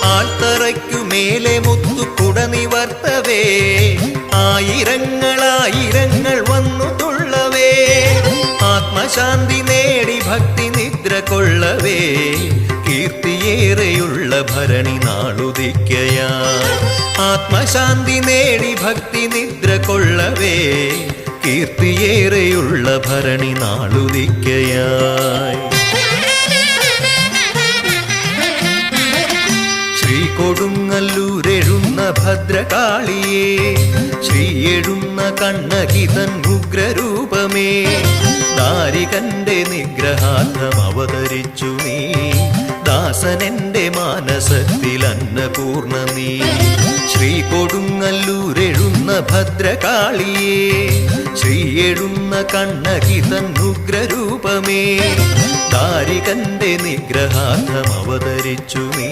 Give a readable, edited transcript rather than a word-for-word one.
ആൽത്തറയ്ക്കു മേലെ മുത്തുകുട നിവർത്തവേ ആയിരങ്ങൾ വന്നു തുള്ളവേ ആത്മശാന്തി നേടി ഭക്തി നിദ്ര കൊള്ളവേ കീർത്തിയേറെയുള്ള ഭരണി നാളുദിക്കയായി ആത്മശാന്തി നേടി ഭക്തി നിദ്ര കൊള്ളവേ കീർത്തിയേറെയുള്ള ഭരണി നാളുദിക്കയായി കൊടുങ്ങല്ലൂരെഴുന്ന ഭദ്രകാളിയേ ശ്രീയെഴുന്ന കണ്ണകിതൻ ഉഗ്രരൂപമേ ദാരികന്റെ നിഗ്രഹാർത്ഥം അവതരിച്ചു നീ ദാസനെന്റെ മാനസത്തിൽ അന്നപൂർണ നീ ശ്രീ കൊടുങ്ങല്ലൂരെഴുന്ന ഭദ്രകാളിയേ ശ്രീയെഴുന്ന കണ്ണകിതൻ ഉഗ്രരൂപമേ ദാരികന്റെ നിഗ്രഹാർത്ഥം അവതരിച്ചു നീ